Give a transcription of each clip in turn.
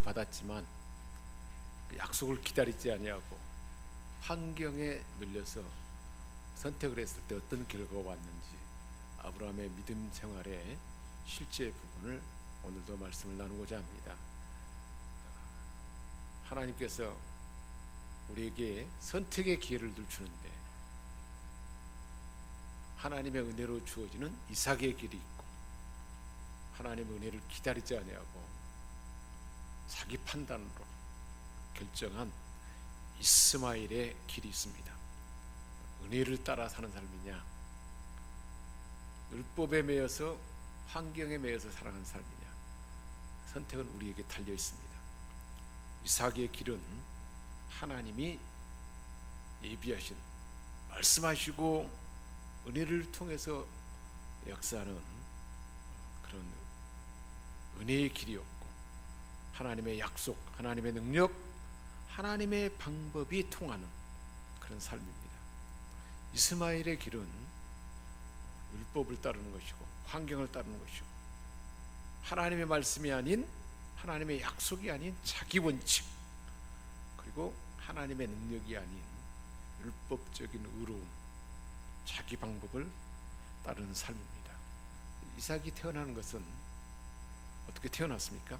받았지만 그 약속을 기다리지 아니하고 환경에 눌려서 선택을 했을 때 어떤 결과가 왔는지 아브라함의 믿음 생활의 실제 부분을 오늘도 말씀을 나누고자 합니다. 하나님께서 우리에게 선택의 기회를 주는데 하나님의 은혜로 주어지는 이삭의 길이 있고 하나님의 은혜를 기다리지 아니하고 자기 판단으로 결정한 이스마엘의 길이 있습니다. 은혜를 따라 사는 삶이냐, 율법에 매여서 환경에 매여서 살아가는 삶이냐, 선택은 우리에게 달려 있습니다. 이삭의 길은 하나님이 예비하신, 말씀하시고 은혜를 통해서 역사하는 그런 은혜의 길이었고 하나님의 약속, 하나님의 능력, 하나님의 방법이 통하는 그런 삶입니다. 이스마엘의 길은 율법을 따르는 것이고 환경을 따르는 것이고 하나님의 말씀이 아닌, 하나님의 약속이 아닌 자기 원칙, 그리고 하나님의 능력이 아닌 율법적인 의로움, 자기 방법을 따르는 삶입니다. 이삭이 태어나는 것은 어떻게 태어났습니까?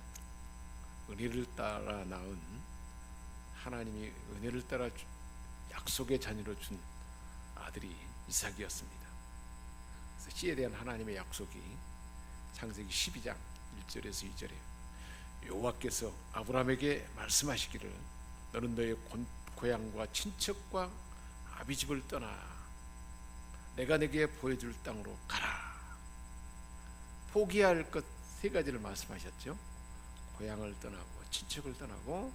은혜를 따라 낳은, 하나님이 은혜를 따라 약속의 자녀로 준 아들이 이삭이었습니다. 그래서 씨에 대한 하나님의 약속이 창세기 12장 1절에서 2절에 여호와께서 아브라함에게 말씀하시기를 너는 너의 고향과 친척과 아비집을 떠나 내가 내게 보여줄 땅으로 가라. 포기할 것 세 가지를 말씀하셨죠. 고향을 떠나고 친척을 떠나고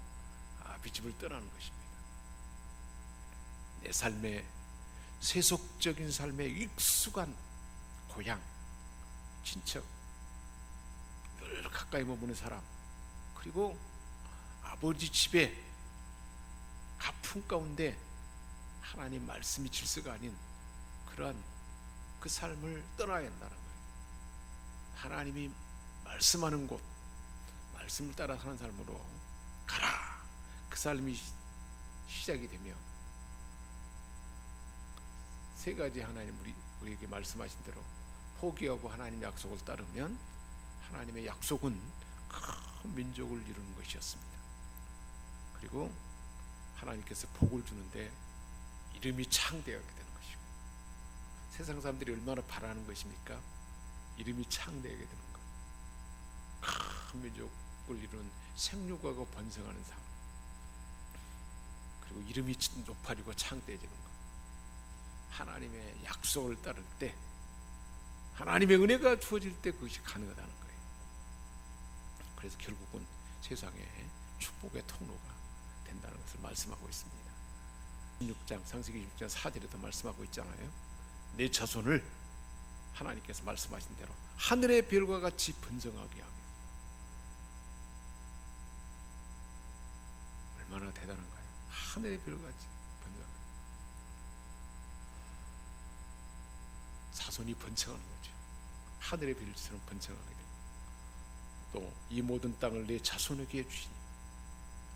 아비집을 떠나는 것입니다. 내 삶의 세속적인 삶에 익숙한 고향, 친척, 늘 가까이 머무는 사람, 그리고 아버지 집에 가풍 가운데 하나님 말씀이 질서가 아닌 그러한 그 삶을 떠나야 한다는 거예요. 하나님이 말씀하는 곳, 말씀을 따라 사는 삶으로 가라. 그 삶이 시작이 되면 세 가지 하나님 우리에게 말씀하신 대로 포기하고 하나님의 약속을 따르면 하나님의 약속은 큰 민족을 이루는 것이었습니다. 그리고 하나님께서 복을 주는데 이름이 창대하게 되는 것이고, 세상 사람들이 얼마나 바라는 것입니까? 이름이 창대하게 되는 것, 큰 민족을 이루는 생육하고 번성하는 삶, 그리고 이름이 높아지고 창대해지는 것, 하나님의 약속을 따를 때, 하나님의 은혜가 주어질 때 그것이 가능하다는 거예요. 그래서 결국은 세상에 축복의 통로가 된다는 것을 말씀하고 있습니다. 16장, 창세기 16장 4절에도 말씀하고 있잖아요. 내 자손을 하나님께서 말씀하신 대로 하늘의 별과 같이 번성하게 하며. 얼마나 대단한가요? 하늘의 별과 같이 번성하게, 자손이 번성하는 거죠. 하늘의 별처럼 번성하게 되고, 또 이 모든 땅을 내 자손에게 주시니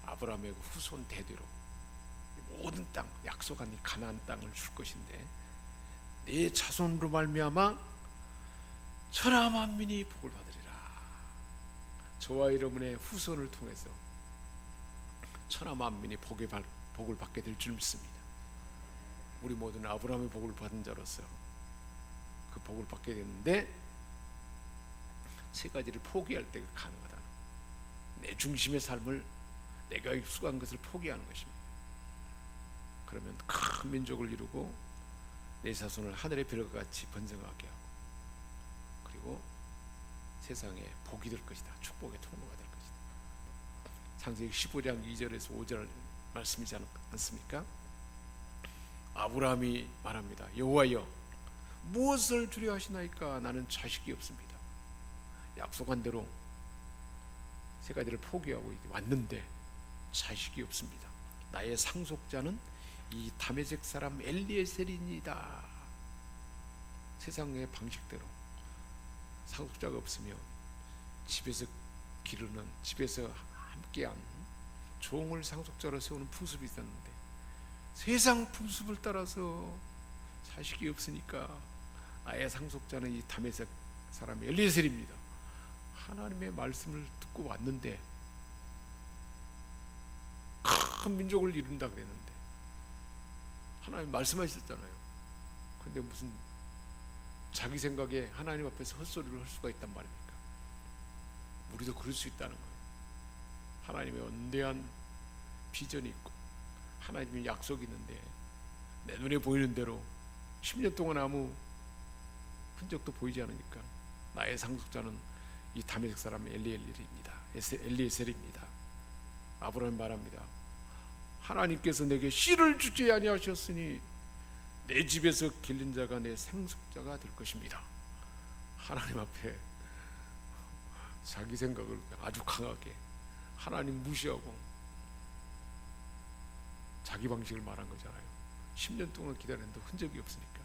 아브라함의 후손 대대로 모든 땅, 약속한 이 가나안 땅을 줄 것인데 내 자손으로 말미암아 천하 만민이 복을 받으리라. 저와 여러분의 후손을 통해서 천하 만민이 복을 받게 될 줄 믿습니다. 우리 모두는 아브라함의 복을 받은 자로서 그 복을 받게 됐는데 세 가지를 포기할 때가 가능하다. 내 중심의 삶을, 내가 익숙한 것을 포기하는 것입니다. 그러면 큰 민족을 이루고 내 자손을 하늘의 별과 같이 번성하게 하고, 그리고 세상에 복이 될 것이다. 축복의 통로가 될 것이다. 창세기 15장 2절에서 5절 말씀이지 않습니까? 아브라함이 말합니다. 여호와여, 무엇을 주려 하시나이까? 나는 자식이 없습니다. 약속한 대로 세 가지를 포기하고 왔는데 자식이 없습니다. 나의 상속자는 이 다메섹 사람 엘리에셀이니이다. 세상의 방식대로 상속자가 없으면 집에서 기르는, 집에서 함께한 종을 상속자로 세우는 풍습이 있었는데, 세상 풍습을 따라서 자식이 없으니까 아예 상속자는 이 다메섹 사람 엘리에셀입니다. 하나님의 말씀을 듣고 왔는데 큰 민족을 이룬다 그랬는데 하나님 말씀하셨잖아요. 근데 무슨 자기 생각에 하나님 앞에서 헛소리를 할 수가 있단 말입니까? 우리도 그럴 수 있다는 거예요. 하나님의 원대한 비전이 있고 하나님의 약속이 있는데 내 눈에 보이는 대로 10년 동안 아무 흔적도 보이지 않으니까 나의 상속자는 이 다메섹 사람 엘리에셀입니다. 아브라함이 말합니다. 하나님께서 내게 씨를 주지 아니하셨으니 내 집에서 길른 자가 내 상속자가 될 것입니다. 하나님 앞에 자기 생각을 아주 강하게 하나님 무시하고 자기 방식을 말한 거잖아요. 10년 동안 기다렸는데 흔적이 없으니까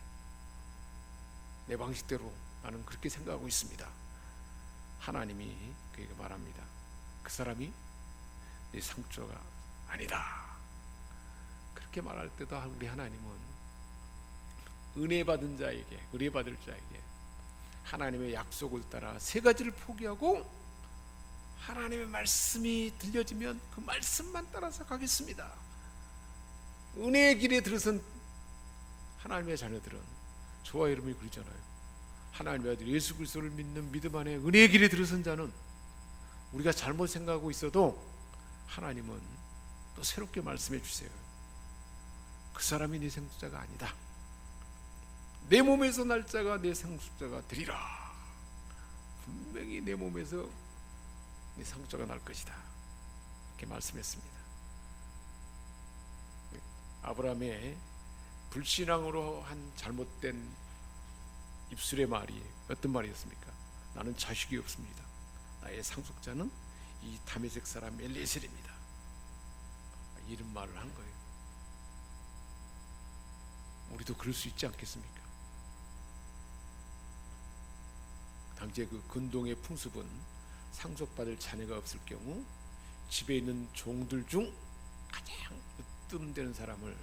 내 방식대로 나는 그렇게 생각하고 있습니다. 하나님이 그에게 말합니다. 그 사람이 네 상속자가 아니다. 그렇게 말할 때도 우리 하나님은 은혜 받은 자에게, 은혜 받을 자에게 하나님의 약속을 따라 세 가지를 포기하고 하나님의 말씀이 들려지면 그 말씀만 따라서 가겠습니다. 은혜의 길에 들어선 하나님의 자녀들은, 저와 여러분이 그러잖아요. 하나님의 아들 예수 그리스도를 믿는 믿음 안에 은혜의 길에 들어선 자는 우리가 잘못 생각하고 있어도 하나님은 또 새롭게 말씀해 주세요. 그 사람이 네 상속자가 아니다. 내 몸에서 날 자가 내 상속자가 되리라. 분명히 내 몸에서 네 상속자가 날 것이다. 이렇게 말씀했습니다. 아브라함의 불신앙으로 한 잘못된 입술의 말이 어떤 말이었습니까? 나는 자식이 없습니다. 나의 상속자는 이 다메섹 사람 엘리에셀입니다. 이런 말을 한 거예요. 우리도 그럴 수 있지 않겠습니까? 당시에 그 근동의 풍습은 상속받을 자녀가 없을 경우 집에 있는 종들 중 가장 으뜸되는 사람을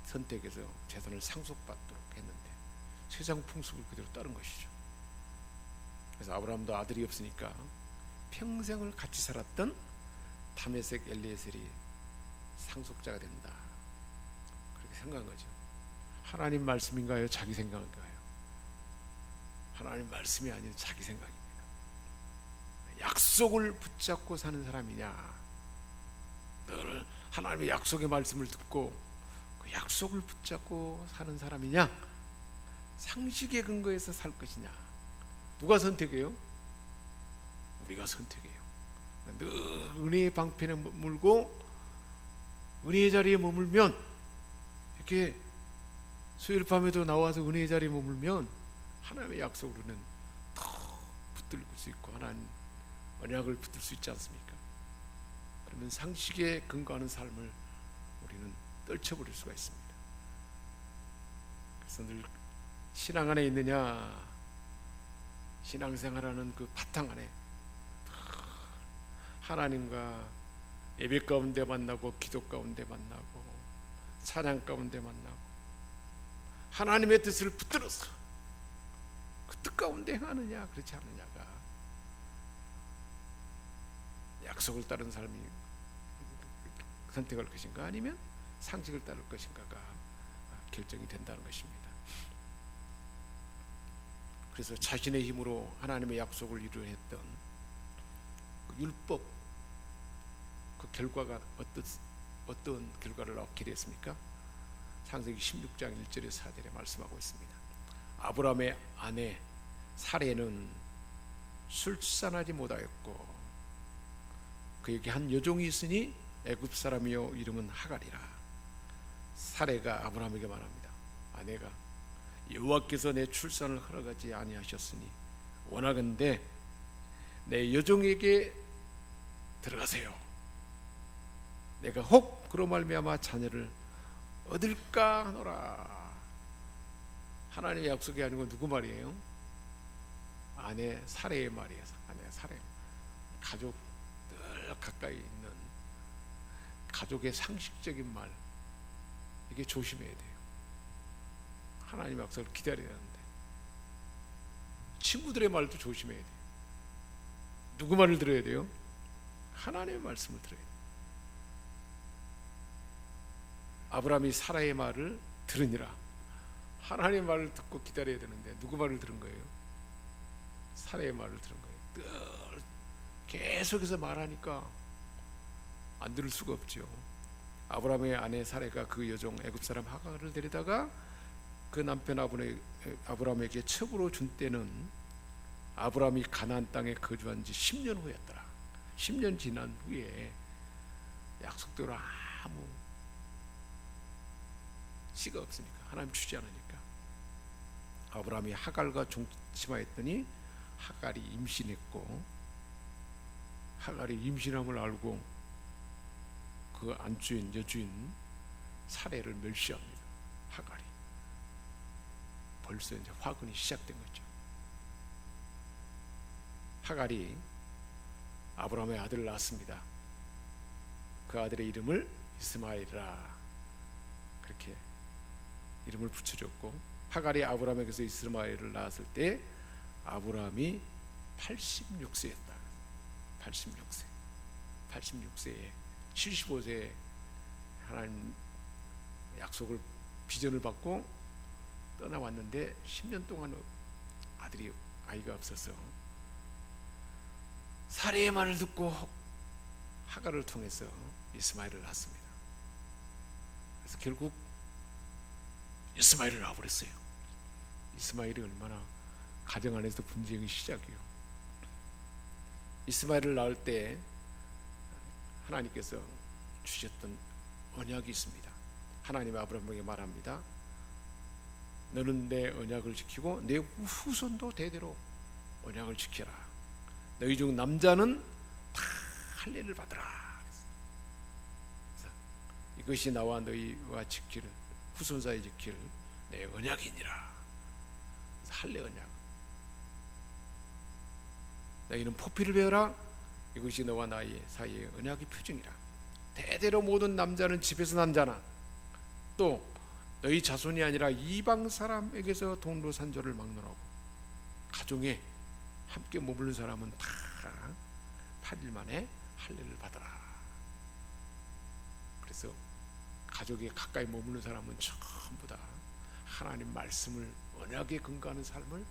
선택해서 재산을 상속받도록 했는데 세상 풍습을 그대로 따른 것이죠. 그래서 아브라함도 아들이 없으니까 평생을 같이 살았던 다메섹 엘리에셀이 상속자가 된다, 그렇게 생각한 거죠. 하나님 말씀인가요? 자기 생각인가요? 하나님 말씀이 아닌 자기 생각입니다. 약속을 붙잡고 사는 사람이냐, 늘 하나님의 약속의 말씀을 듣고 그 약속을 붙잡고 사는 사람이냐, 상식에 근거해서 살 것이냐, 누가 선택해요? 우리가 선택해요. 늘 은혜의 방편에 머물고 은혜의 자리에 머물면, 이렇게 수요일 밤에도 나와서 은혜의 자리에 머물면 하나님의 약속으로는 더 붙들 수 있고 하나님 언약을 붙들 수 있지 않습니까? 그러면 상식에 근거하는 삶을 우리는 떨쳐버릴 수가 있습니다. 그래서 늘 신앙 안에 있느냐, 신앙생활하는 그 바탕 안에 하나님과 예배 가운데 만나고 기도 가운데 만나고 찬양 가운데 만나고 하나님의 뜻을 붙들어서 그 뜻 가운데 행하느냐 그렇지 않느냐가 약속을 따른 사람이 선택할 것인가 아니면 상식을 따를 것인가가 결정이 된다는 것입니다. 그래서 자신의 힘으로 하나님의 약속을 이루려 했던 그 율법, 그 결과가 어떤 결과를 얻게 됐습니까? 창세기 16장 1절에 4절에 말씀하고 있습니다. 아브라함의 아내 사레는 술산하지 못하였고 그에게 한 여종이 있으니 애굽 사람이요 이름은 하갈이라. 사레가 아브라함에게 말합니다. 아내가 여호와께서 내 출산을 허락하지 아니하셨으니 원하건대 내 여종에게 들어가세요. 내가 혹 그로 말미암아 자녀를 얻을까 하노라. 하나님의 약속이 아니고 누구 말이에요? 아내 사레의 말이에요. 아내 사레. 가족 늘 가까이 있는 가족의 상식적인 말, 이게 조심해야 돼요. 하나님 약속을 기다려야 하는데 친구들의 말도 조심해야 돼요. 누구 말을 들어야 돼요? 하나님의 말씀을 들어야 돼요. 아브라함이 사라의 말을 들으니라. 하나님의 말을 듣고 기다려야 되는데 누구 말을 들은 거예요? 사라의 말을 들은 거예요. 늘 계속해서 말하니까 안 들을 수가 없죠. 아브라함의 아내 사라가 그 여종 애굽 사람 하갈을 데려다가 그 남편 아브라함에게 첩으로 준 때는 아브라함이 가나안 땅에 거주한 지 10년 후였더라. 10년 지난 후에 약속대로 아무 씨가 없으니까, 하나님 주지 않으니까 아브라함이 하갈과 종치마했더니 하갈이 임신했고, 하갈이 임신함을 알고 그 안주인 여주인 사례를 멸시합니다. 하갈이 벌써 이제 화근이 시작된 거죠. 하갈이 아브라함의 아들을 낳았습니다. 그 아들의 이름을 이스마엘이라 그렇게 이름을 붙여줬고, 하갈이 아브라함에게서 이스마엘을 낳았을 때 아브라함이 86세였다. 86세에 75세에 하나님 약속을 비전을 받고 떠나왔는데 10년 동안 아이가 없어서 사례의 말을 듣고 하갈을 통해서 이스마엘을 낳았습니다. 그래서 결국 이스마엘을 낳아버렸어요. 이스마엘이 얼마나 가정 안에서 분쟁이 시작이요. 이스마엘을 낳을 때 하나님께서 주셨던 언약이 있습니다. 하나님이 아브라함에게 말합니다. 너는 내 언약을 지키고 내 후손도 대대로 언약을 지켜라. 너희 중 남자는 다 할례를 받으라. 이것이 나와 너희와 지킬 후손 사이 지킬 내 언약이니라. 할례 언약. 너희는 포피를 베어라. 이것이 너와 나의 사이의 언약의 표징이라. 대대로 모든 남자는 집에서 난 자나 또 너희 자손이 아니라 이방 사람에게서 동로 산조를 막론하고 가정에 함께 머무는 사람은 다 8일 만에 할례를 받아라. 그래서 가족에 가까이 머무는 사람은 전부 다 하나님 말씀을 언약에 근거하는 삶을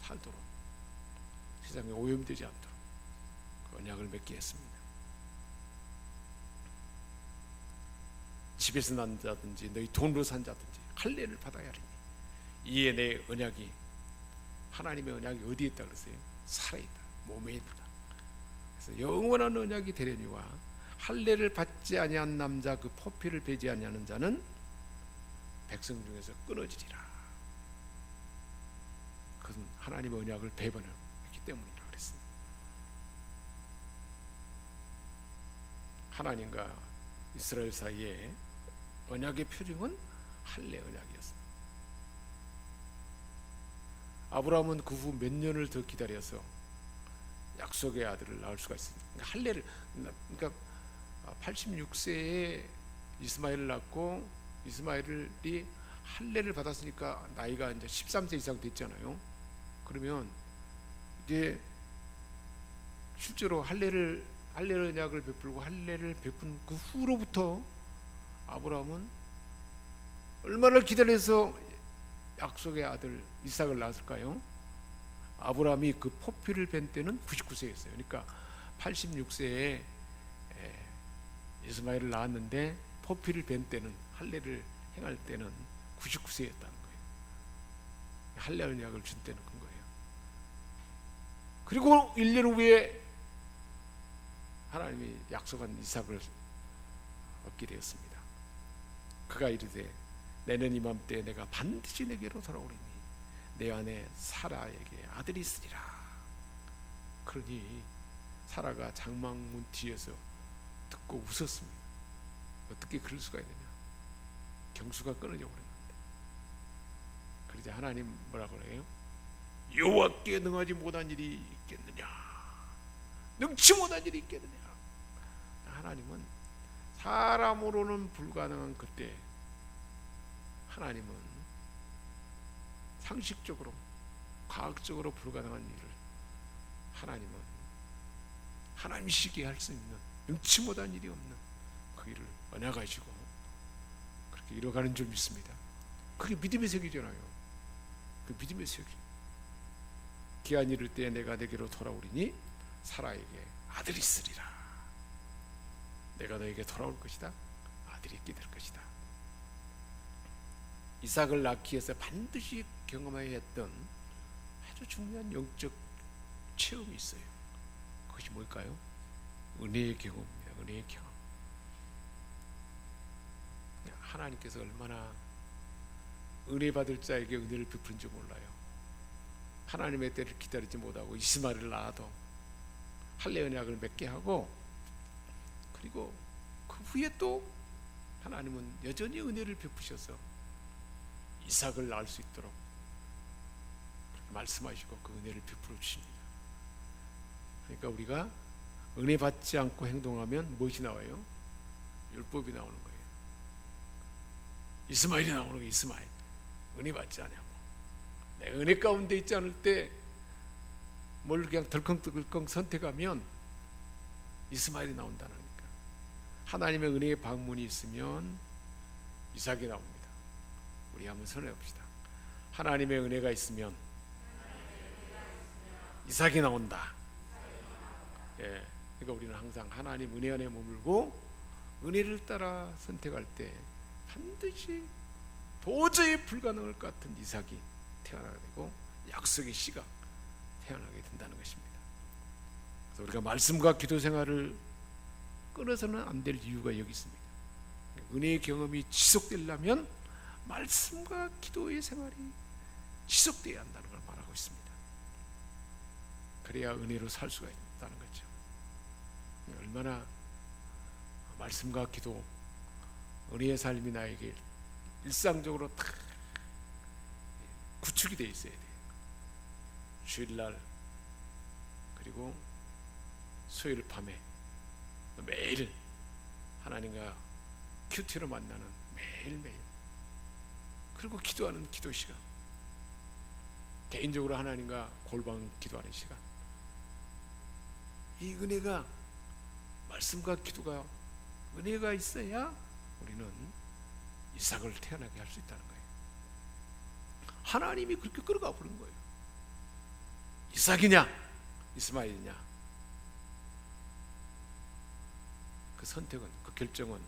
살도록, 세상에 오염되지 않도록 그 언약을 맺게 했습니다. 집에서 난 자든지 너희 돈으로 산 자든지 할례를 받아야 하리니 이에 내 언약이, 하나님의 언약이 어디에 있다 그랬어요? 살아있다, 몸에 있다. 그래서 영원한 언약이 되려니와 할례를 받지 아니한 남자 그 포피를 베지 아니하는 자는 백성 중에서 끊어지리라. 그것은 하나님의 언약을 배반했기 때문이라 그랬습니다. 하나님과 이스라엘 사이에 언약의 표징은 할례 언약이었습니다. 아브라함은 그 후 몇 년을 더 기다려서 약속의 아들을 낳을 수가 있습니다. 할례를, 그러니까 86세에 이스마엘을 낳고, 이스마엘이 할례를 받았으니까 나이가 이제 13세 이상 됐잖아요. 그러면 이제 실제로 할례 언약을 베풀고 할례를 베푼 그 후로부터 아브라함은 얼마나 기다려서 약속의 아들 이삭을 낳았을까요? 아브라함이 그 포피를 벤 때는 99세였어요. 그러니까 86세에 이스마엘을 낳았는데 포피를 벤 때는, 할례를 행할 때는 99세였다는 거예요. 할례 언약을 준 때는 그 거예요. 그리고 1년 후에 하나님이 약속한 이삭을 얻게 되었습니다. 그가 이르되 내년 이맘때 내가 반드시 내게로 돌아오리니 내 안에 사라에게 아들이 있으리라. 그러니 사라가 장막문 뒤에서 듣고 웃었습니다. 어떻게 그럴 수가 있느냐? 경수가 끊어져 버린 건데. 그러자 하나님 뭐라고 그래요? 여호와께 능하지 못한 일이 있겠느냐? 능치 못한 일이 있겠느냐. 하나님은 사람으로는 불가능한 그때 하나님은 상식적으로 과학적으로 불가능한 일을 하나님은 하나님이시기에 할 수 있는 능치 못한 일이 없는 그 일을 얻어가지고 그렇게 이뤄가는 줄 믿습니다. 그게 믿음의 세계잖아요. 그 믿음의 세계. 기한 이를 때 내가 내게로 돌아오리니 사라에게 아들이 있으리라. 내가 너에게 돌아올 것이다. 아들이 있게 될 것이다. 이삭을 낳기 위해서 반드시 경험해야 했던 아주 중요한 영적 체험이 있어요. 그것이 뭘까요? 은혜의 경험입니다. 은혜의 경험. 하나님께서 얼마나 은혜 받을 자에게 은혜를 베푸는지 몰라요. 하나님의 때를 기다리지 못하고 이스마엘을 낳아도 할례 언약을 맺게 하고, 그리고 그 후에 또 하나님은 여전히 은혜를 베푸셔서 이삭을 낳을 수 있도록 그렇게 말씀하시고 그 은혜를 베풀어 주십니다. 그러니까 우리가 은혜 받지 않고 행동하면 무엇이 나와요? 율법이 나오는 거예요. 이스마엘이 나오는 거예요. 이스마엘. 은혜 받지 않냐고. 내가 은혜 가운데 있지 않을 때 뭘 그냥 덜컹덜컹 선택하면 이스마엘이 나온다는 거니까. 하나님의 은혜의 방문이 있으면 이삭이 나옵니다. 우리 한번 선언해 봅시다. 하나님의 은혜가 있으면 이삭이 나온다. 예, 그러니까 우리는 항상 하나님 은혜 안에 머물고 은혜를 따라 선택할 때 반드시 도저히 불가능할 것 같은 이삭이 태어나게 되고 약속의 씨가 태어나게 된다는 것입니다. 그래서 우리가 말씀과 기도 생활을 끊어서는 안 될 이유가 여기 있습니다. 은혜의 경험이 지속되려면 말씀과 기도의 생활이 지속되어야 한다는 걸 말하고 있습니다. 그래야 은혜로 살 수가 있다는 거죠. 얼마나 말씀과 기도, 은혜의 삶이 나에게 일상적으로 다 구축이 되어 있어야 돼요. 주일날 그리고 수요일 밤에 매일 하나님과 큐티로 만나는 매일매일, 그리고 기도하는 기도 시간, 개인적으로 하나님과 골방 기도하는 시간, 이 은혜가, 말씀과 기도가 은혜가 있어야 우리는 이삭을 태어나게 할 수 있다는 거예요. 하나님이 그렇게 끌어가 버린 거예요. 이삭이냐 이스마엘이냐, 그 선택은, 그 결정은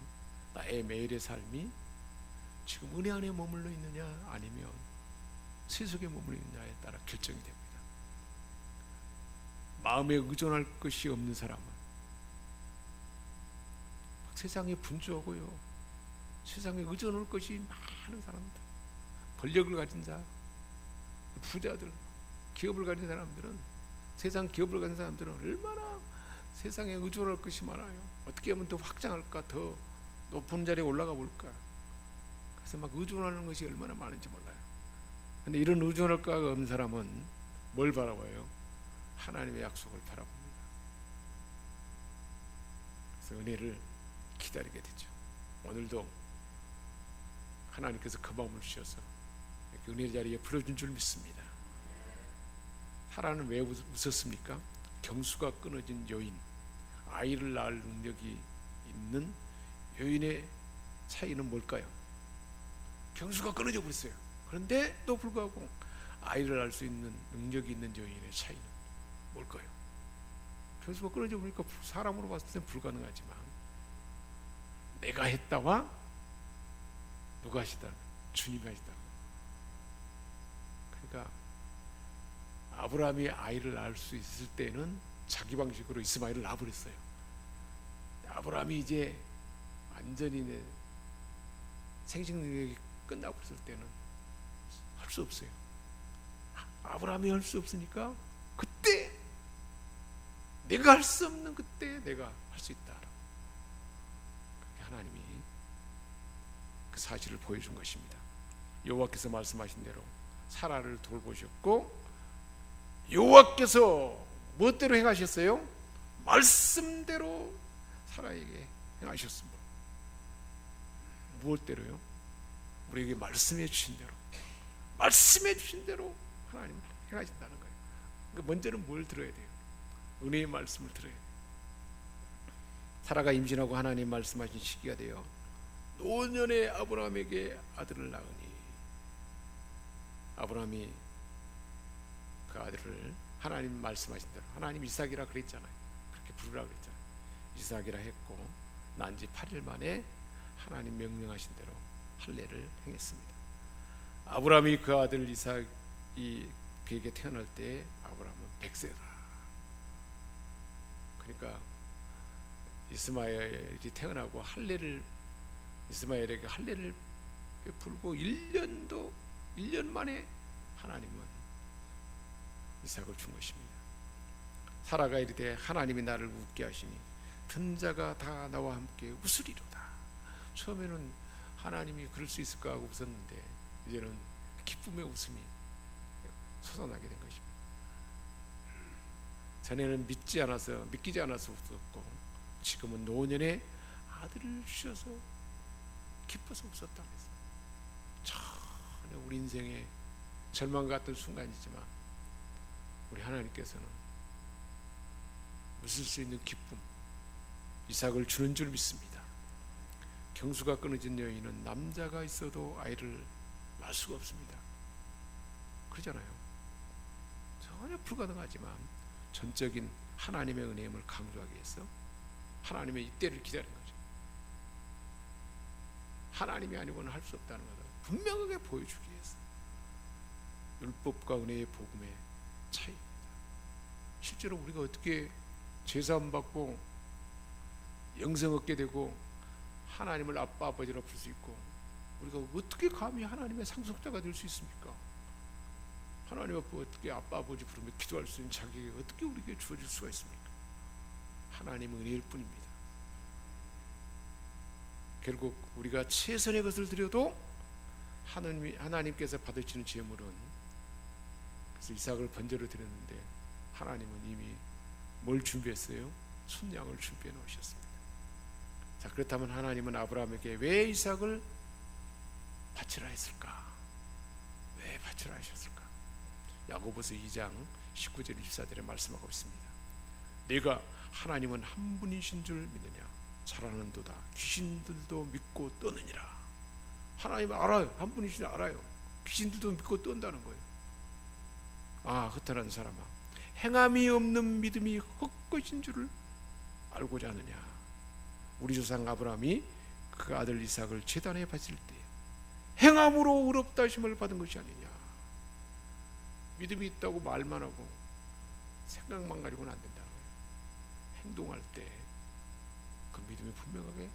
나의 매일의 삶이 지금 은혜 안에 머물러 있느냐 아니면 세속에 머물러 있느냐에 따라 결정이 됩니다. 마음에 의존할 것이 없는 사람은 세상에 분주하고요, 세상에 의존할 것이 많은 사람들, 권력을 가진 자, 부자들, 기업을 가진 사람들은, 세상 기업을 가진 사람들은 얼마나 세상에 의존할 것이 많아요. 어떻게 하면 더 확장할까, 더 높은 자리에 올라가 볼까. 그래서 막 의존하는 것이 얼마나 많은지 몰라요. 근데 이런 의존할 거가 없는 사람은 뭘 바라봐요? 하나님의 약속을 바라봅니다. 그래서 은혜를 기다리게 되죠. 오늘도 하나님께서 그 마음을 주셔서 은혜 자리에 불러준 줄 믿습니다. 사라는 왜 웃었습니까? 경수가 끊어진 여인, 아이를 낳을 능력이 있는 여인의 차이는 뭘까요? 경수가 끊어져 버렸어요. 그런데 또 불구하고 아이를 낳을 수 있는 능력이 있는 여인의 차이는 뭘까요? 경수가 끊어져 버리니까 사람으로 봤을 땐 불가능하지만 내가 했다와 누가 하시다? 주님이 하시다. 그러니까 아브라함이 아이를 낳을 수 있을 때는 자기 방식으로 이스마엘을 낳아버렸어요. 아브라함이 이제 완전히 생식 능력이 끝나고 있을 때는 할 수 없어요. 아브라함이 할 수 없으니까 그때 내가 할 수 없는 그때 내가 할 수 있다. 하나님이 그 사실을 보여준 것입니다. 여호와께서 말씀하신 대로 사라를 돌보셨고, 여호와께서 무엇대로 행하셨어요? 말씀대로 사라에게 행하셨습니다. 무엇대로요? 우리에게 말씀해 주신 대로, 말씀해 주신 대로 하나님 행하신다는 거예요. 그러니까 먼저는 뭘 들어야 돼요? 은혜의 말씀을 들어야 돼요. 사라가 임신하고 하나님 말씀하신 시기가 되어 노년에 아브라함에게 아들을 낳으니, 아브라함이 그 아들을 하나님 말씀하신 대로, 하나님 이삭이라 그랬잖아요. 그렇게 부르라 그랬잖아요. 이삭이라 했고 난 지 8일 만에 하나님 명령하신 대로 할례를 행했습니다. 아브라함이 그 아들 이삭이 그에게 태어날 때 아브라함은 100세다. 그러니까 이스마엘이 태어나고 이스마엘에게 할례를 베풀고 1년 만에 하나님은 이삭을 준 것입니다. 사라가 이르되 하나님이 나를 웃게 하시니 든 자가 다 나와 함께 웃으리로다. 처음에는 하나님이 그럴 수 있을까 하고 웃었는데 이제는 기쁨의 웃음이 솟아나게 된 것입니다. 전에는 믿기지 않아서 웃었고 지금은 노년에 아들을 주셔서 기뻐서 웃었다면서. 전에 우리 인생의 절망 같은 순간이지만 우리 하나님께서는 웃을 수 있는 기쁨, 이삭을 주는 줄 믿습니다. 경수가 끊어진 여인은 남자가 있어도 아이를 낳을 수가 없습니다. 그러잖아요. 전혀 불가능하지만 전적인 하나님의 은혜임을 강조하기 위해서 하나님의 이때를 기다리는 거죠. 하나님이 아니고는 할 수 없다는 것을 분명하게 보여주기 위해서. 율법과 은혜의 복음의 차이입니다. 실제로 우리가 어떻게 제사함 받고 영생 얻게 되고 하나님을 아빠 아버지라 부를 수 있고 우리가 어떻게 감히 하나님의 상속자가 될 수 있습니까? 하나님 앞에 어떻게 아빠 아버지 부르며 기도할 수 있는 자격이 어떻게 우리에게 주어질 수가 있습니까? 하나님은 은혜일 뿐입니다. 결국 우리가 최선의 것을 드려도 하나님께서 받으시는 제물은, 그래서 이삭을 번제로 드렸는데 하나님은 이미 뭘 준비했어요? 순양을 준비해 놓으셨습니다. 자, 그렇다면 하나님은 아브라함에게 왜 이삭을 바치라 했을까? 왜 바치라 하셨을까? 야고보서 2장 19절 24절에 말씀하고 있습니다. 내가 하나님은 한 분이신 줄 믿느냐? 잘 아는도다. 귀신들도 믿고 떠느니라. 하나님은 알아요. 한 분이신 줄 알아요. 귀신들도 믿고 떤다는 거예요. 아, 허탄한 사람아, 행함이 없는 믿음이 헛것인 줄을 알고자 하느냐? 우리 조상 아브라함이 그 아들 이삭을 제단에 바칠 때 행함으로 의롭다 하심을 받은 것이 아니냐? 믿음이 있다고 말만 하고 생각만 가지고는 안 된다는 거예요. 행동할 때 그 믿음이 분명하게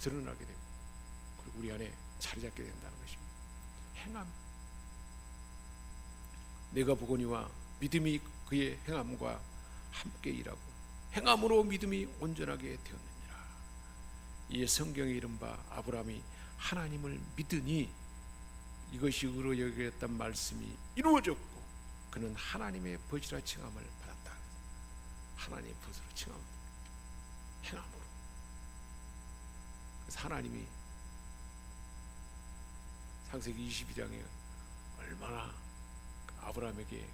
드러나게 되고 그리고 우리 안에 자리 잡게 된다는 것입니다. 행함, 내가 보거니와 믿음이 그의 행함과 함께 일하고 행함으로 믿음이 온전하게 되었느니라. 이에 성경에 이른바 아브라함이 하나님을 믿으니 이것이 의로 여겼단 말씀이 이루어졌고 그는 하나님의 벗이라 칭함을 받았다. 하나님의 벗으로 칭함, 행함으로. 그래서 하나님이 창세기 22장에 얼마나 아브라함에게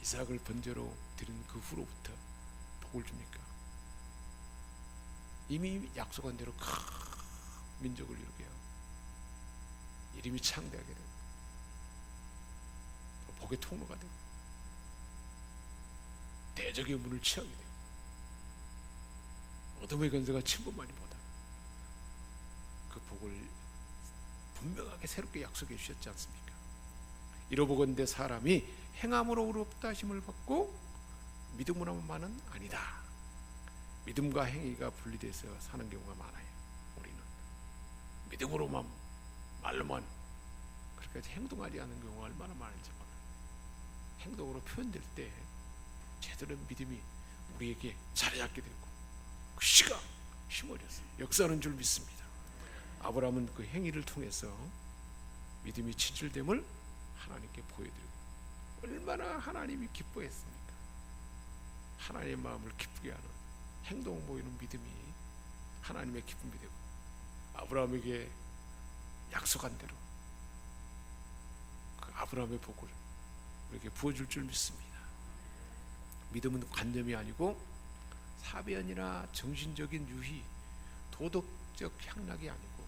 이삭을 번제로 드린 그 후로부터 복을 줍니까? 이미 약속한 대로 큰 민족을 이루게 하고 이름이 창대하게 되고 복의 통로가 되고 대적의 문을 취하게 되고 어둠의 권세가 침범하니 보다 그 복을 분명하게 새롭게 약속해 주셨지 않습니까? 이로보건대 사람이 행함으로 의롭다 하심을 받고 믿음으로만은 아니다. 믿음과 행위가 분리돼서 사는 경우가 많아요. 우리는 믿음으로만, 말로만 그렇게 행동하지 않는 경우가 얼마나 많은지 몰라요. 행동으로 표현될 때 제대로 믿음이 우리에게 자리 잡게 되고 그 씨가 심어져서 역사하는 줄 믿습니다. 아브라함은 그 행위를 통해서 믿음이 진실됨을 하나님께 보여드리고 얼마나 하나님이 기뻐했습니까? 하나님의 마음을 기쁘게 하는 행동을 보이는 믿음이 하나님의 기쁨이 되고 아브라함에게 약속한 대로 그 아브라함의 복을 우리에게 부어줄 줄 믿습니다. 믿음은 관념이 아니고 사변이나 정신적인 유희, 도덕적 향락이 아니고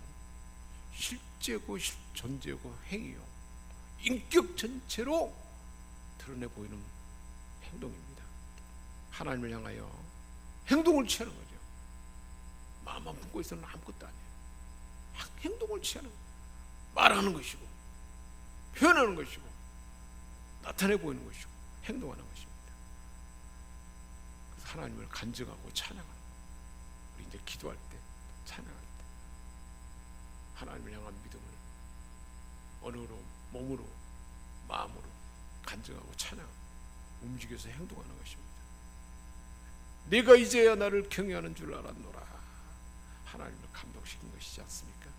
실제고 존재고 행위요, 인격 전체로 드러내 보이는 행동입니다. 하나님을 향하여 행동을 취하는 거죠. 마음만 품고 있어는 아무것도 아니에요. 행동을 취하는 거예요. 말하는 것이고 표현하는 것이고 나타내 보이는 것이고 행동하는 것입니다. 그래서 하나님을 간증하고 찬양하는 거예요. 우리 이제 기도할 때, 찬양할 때 하나님을 향한 믿음을 언어로, 몸으로, 마음으로 간증하고 찬양, 움직여서 행동하는 것입니다. 내가 이제야 나를 경외하는 줄 알았노라. 하나님을 감동시킨 것이지 않습니까?